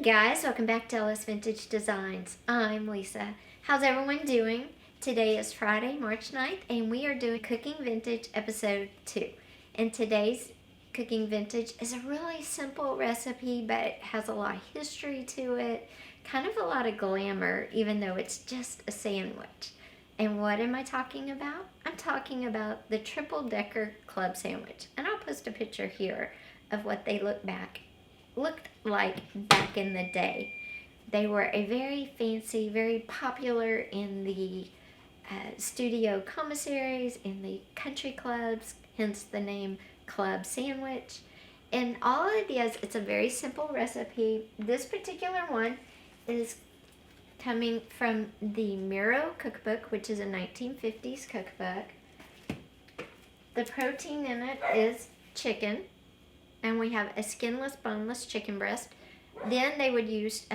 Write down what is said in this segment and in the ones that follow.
guys, welcome back to Ellis Vintage Designs. I'm Lisa. How's everyone doing? Today is Friday, March 9th, and we are doing Cooking Vintage episode 2. And today's Cooking Vintage is a really simple recipe, but it has a lot of history to it, kind of a lot of glamour, even though it's just a sandwich. And what am I talking about? I'm talking about the triple-decker club sandwich. And I'll post a picture here of what they looked like back in the day. They were a very fancy, very popular in the studio commissaries, in the country clubs, hence the name club sandwich. And all it is, it's a very simple recipe. This particular one is coming from the Mirro Cookbook, which is a 1950s cookbook. The protein in it is chicken, and we have a skinless, boneless chicken breast. Then they would use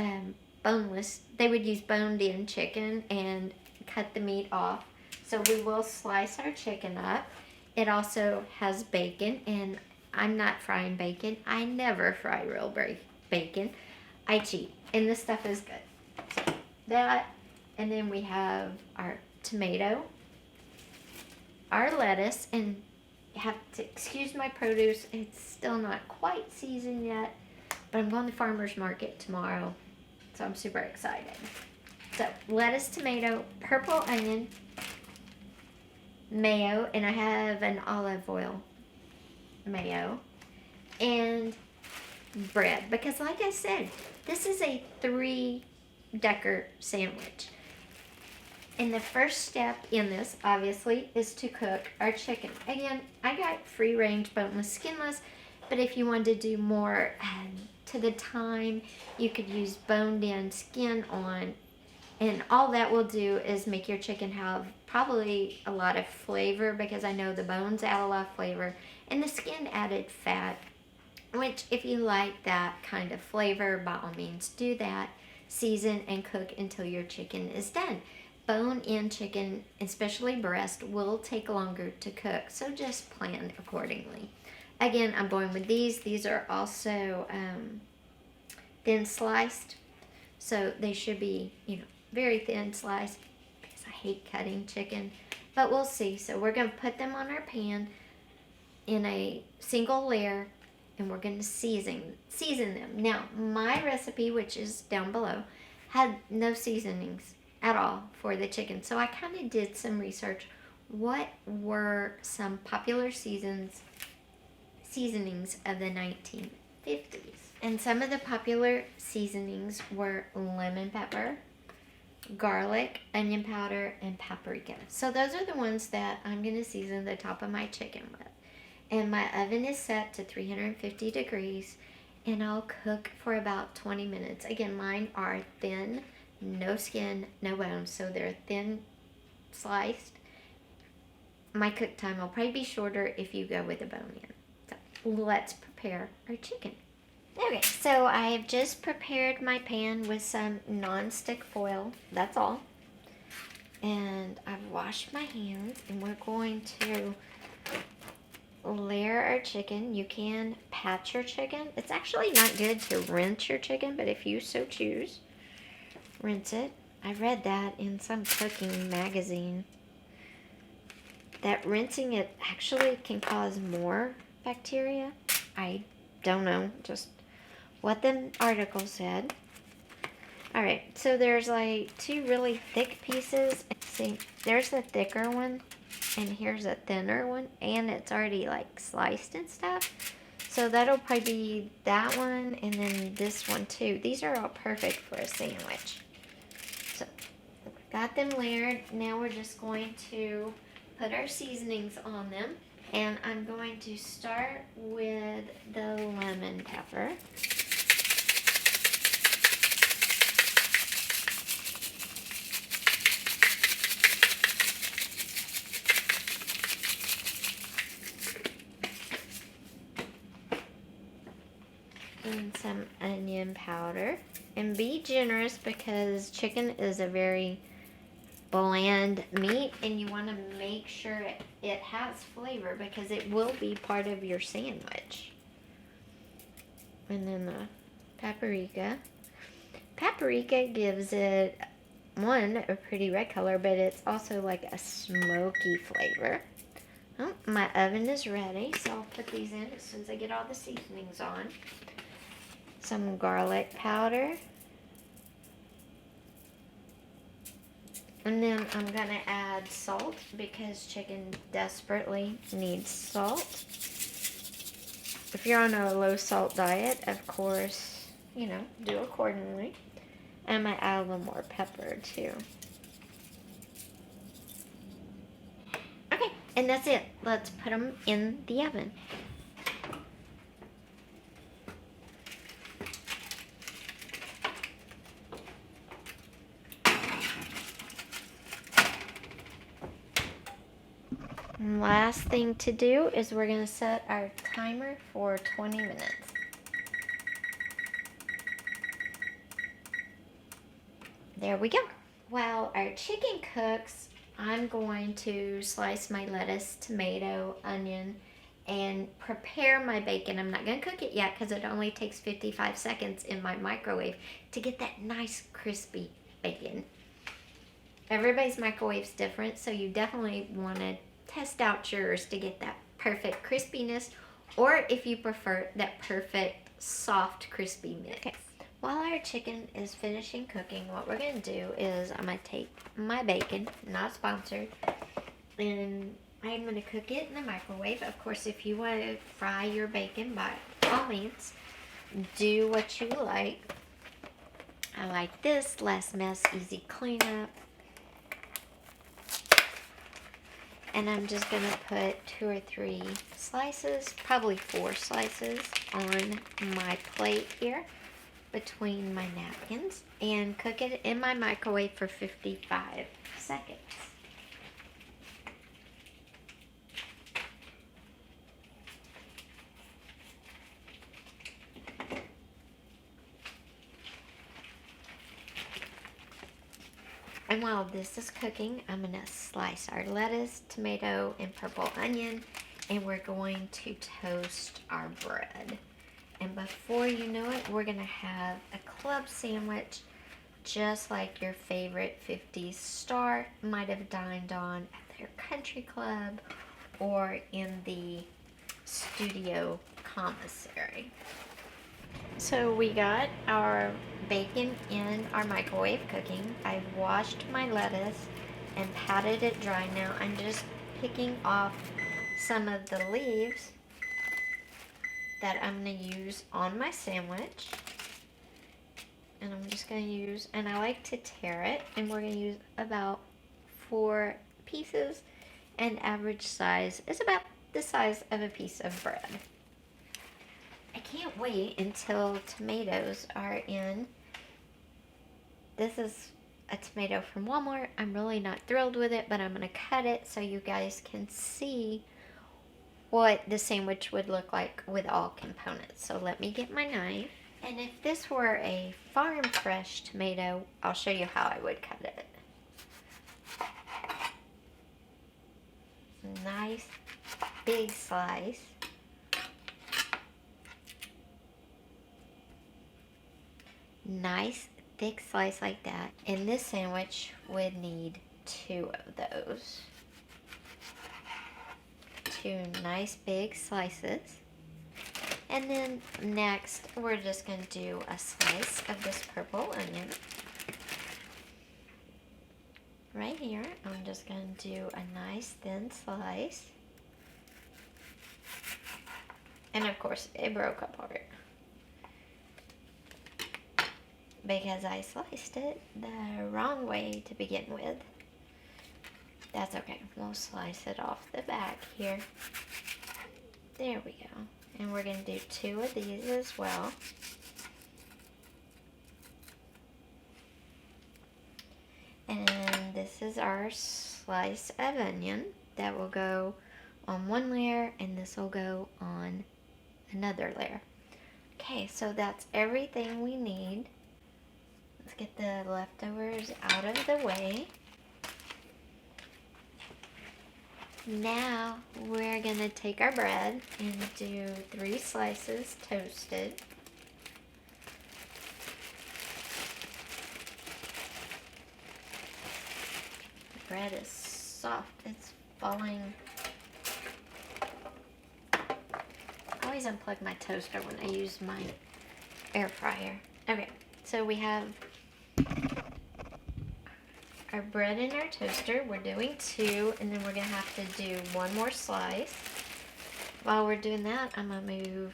boneless. They would use boned-in chicken and cut the meat off. So we will slice our chicken up. It also has bacon, and I'm not frying bacon. I never fry real bacon. I cheat, and this stuff is good. So that, and then we have our tomato, our lettuce, and you have to excuse my produce. It's still not quite seasoned yet, but I'm going to the farmer's market tomorrow, so I'm super excited. So lettuce, tomato, purple onion, mayo, and I have an olive oil mayo, and bread, because like I said, this is a 3-decker sandwich. And the first step in this, obviously, is to cook our chicken. Again, I got free-range, boneless, skinless, but if you wanted to do more to the time, you could use boned-in, skin on, and all that will do is make your chicken have probably a lot of flavor, because I know the bones add a lot of flavor, and the skin added fat, which if you like that kind of flavor, by all means do that. Season and cook until your chicken is done. Bone-in chicken, especially breast, will take longer to cook, so just plan accordingly. Again, I'm going with these. These are also thin sliced, so they should be, very thin sliced, because I hate cutting chicken, but we'll see. So we're going to put them on our pan in a single layer, and we're going to season them. Now, my recipe, which is down below, had no seasonings at all for the chicken. So I kind of did some research. What were some popular seasonings of the 1950s? And some of the popular seasonings were lemon pepper, garlic, onion powder, and paprika. So those are the ones that I'm going to season the top of my chicken with. And my oven is set to 350 degrees, and I'll cook for about 20 minutes. Again, mine are thin, no skin, no bones, so they're thin sliced. My cook time will probably be shorter if you go with a bone-in. So let's prepare our chicken. Okay, so I have just prepared my pan with some non-stick foil. That's all. And I've washed my hands, and we're going to layer our chicken. You can pat your chicken. It's actually not good to rinse your chicken, but if you so choose, rinse it. I read that in some cooking magazine, that rinsing it actually can cause more bacteria. I don't know, just what the article said. Alright, so there's like 2 really thick pieces. See, there's the thicker one, and here's a thinner one, and it's already like sliced and stuff. So that'll probably be that one, and then this one too. These are all perfect for a sandwich. So, got them layered. Now we're just going to put our seasonings on them. And I'm going to start with the lemon pepper. And some onion powder. And be generous, because chicken is a very bland meat, and you want to make sure it has flavor, because it will be part of your sandwich. And then the paprika. paprika gives it, one, a pretty red color, but it's also like a smoky flavor. Oh, my oven is ready, so I'll put these in as soon as I get all the seasonings on. Some garlic powder. And then I'm going to add salt because chicken desperately needs salt. If you're on a low salt diet, of course, you know, do accordingly. And I might add a little more pepper too. Okay, and that's it. Let's put them in the oven. And last thing to do is we're going to set our timer for 20 minutes. There we go. While our chicken cooks, I'm going to slice my lettuce, tomato, onion, and prepare my bacon. I'm not going to cook it yet because it only takes 55 seconds in my microwave to get that nice crispy bacon. Everybody's microwave's different, so you definitely want to test out yours to get that perfect crispiness, or if you prefer, that perfect soft crispy mix. Okay. While our chicken is finishing cooking, what we're going to do is I'm going to take my bacon, not sponsored, and I'm going to cook it in the microwave. Of course, if you want to fry your bacon, by all means, do what you like. I like this, less mess, easy cleanup. And I'm just going to put 2 or 3 slices, probably 4 slices on my plate here between my napkins and cook it in my microwave for 55 seconds. And while this is cooking, I'm going to slice our lettuce, tomato, and purple onion, and we're going to toast our bread. And before you know it, we're going to have a club sandwich just like your favorite 50s star might have dined on at their country club or in the studio commissary. So we got our bacon in our microwave cooking. I've washed my lettuce and patted it dry. Now I'm just picking off some of the leaves that I'm going to use on my sandwich. And I'm just going to use, and I like to tear it, and we're going to use about 4 pieces, and average size is about the size of a piece of bread. I can't wait until tomatoes are in. This is a tomato from Walmart. I'm really not thrilled with it, but I'm going to cut it so you guys can see what the sandwich would look like with all components. So let me get my knife. And if this were a farm fresh tomato, I'll show you how I would cut it. Nice big slice. Nice thick slice like that. And this sandwich would need 2 of those. 2 nice big slices. And then next, we're just going to do a slice of this purple onion. Right here, I'm just going to do a nice thin slice. And of course, it broke apart because I sliced it the wrong way to begin with. That's okay. We'll slice it off the back here. There we go. And we're going to do 2 of these as well. And this is our slice of onion that will go on one layer, and this will go on another layer. Okay, so that's everything we need. Let's get the leftovers out of the way. Now we're going to take our bread and do 3 slices toasted. bread is soft. It's falling. I always unplug my toaster when I use my air fryer. Okay, so we have our bread in our toaster. We're doing 2, and then we're gonna have to do 1 more slice. While we're doing that, I'm gonna move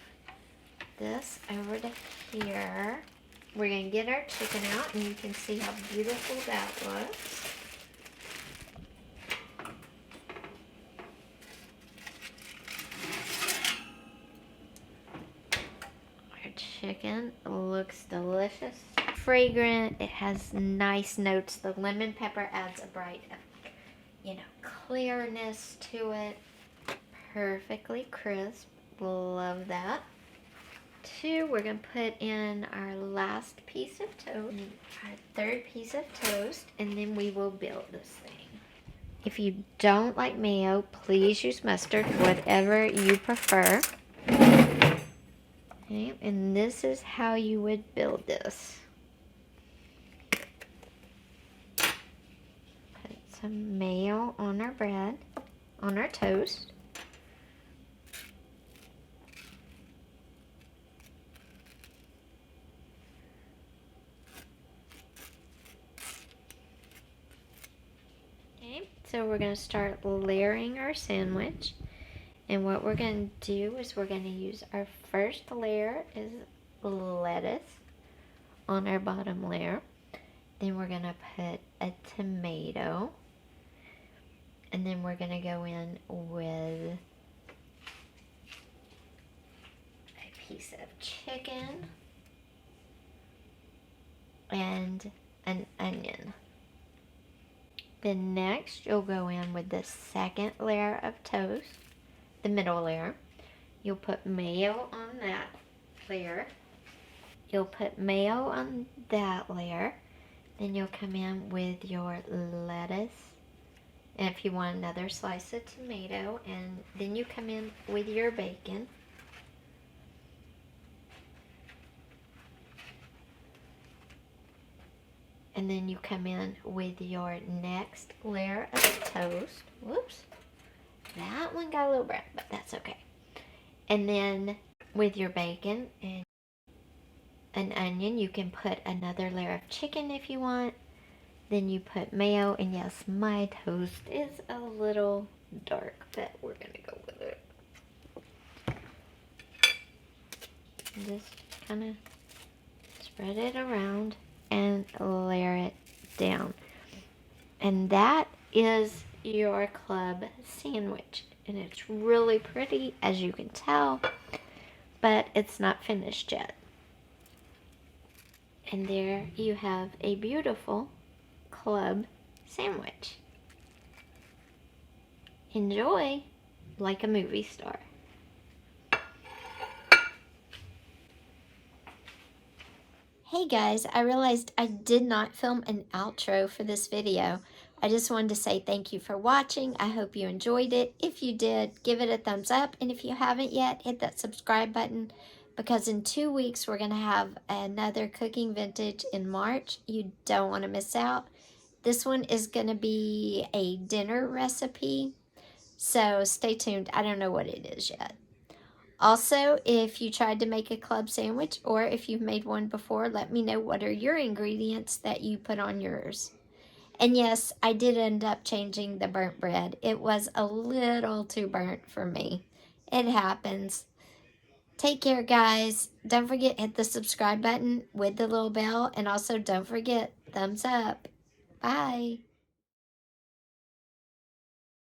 this over to here. We're gonna get our chicken out, and you can see how beautiful that looks. Our chicken looks delicious. Fragrant. It has nice notes. The lemon pepper adds a bright, clearness to it. Perfectly crisp. Love that. 2, we're gonna put in our last piece of toast, our 3rd piece of toast, and then we will build this thing. If you don't like mayo, please use mustard, whatever you prefer. Okay, and this is how you would build this. Put some mayo on our bread, on our toast. Okay, so we're going to start layering our sandwich. And what we're going to do is we're going to use our first layer is lettuce on our bottom layer. Then we're going to put a tomato. And then we're going to go in with a piece of chicken and an onion. Then next you'll go in with the second layer of toast, the middle layer. You'll put mayo on that layer. You'll put mayo on that layer. Then you'll come in with your lettuce. And if you want another slice of tomato, and then you come in with your bacon. And then you come in with your next layer of toast. Whoops. That one got a little brown, but that's okay. And then with your bacon and an onion, you can put another layer of chicken if you want. Then you put mayo, and yes, my toast is a little dark, but we're gonna go with it. And just kind of spread it around and layer it down. And that is your club sandwich. And it's really pretty, as you can tell, but it's not finished yet. And there you have a beautiful club sandwich. Enjoy like a movie star. Hey guys, I realized I did not film an outro for this video. I just wanted to say thank you for watching. I hope you enjoyed it. If you did, give it a thumbs up. And if you haven't yet, hit that subscribe button, because in 2 weeks, we're going to have another cooking vintage in March. You don't want to miss out. This one is going to be a dinner recipe, so stay tuned. I don't know what it is yet. Also, if you tried to make a club sandwich, or if you've made one before, let me know what are your ingredients that you put on yours. And yes, I did end up changing the burnt bread. It was a little too burnt for me. It happens. Take care, guys. Don't forget, hit the subscribe button with the little bell. And also, don't forget, thumbs up. Bye.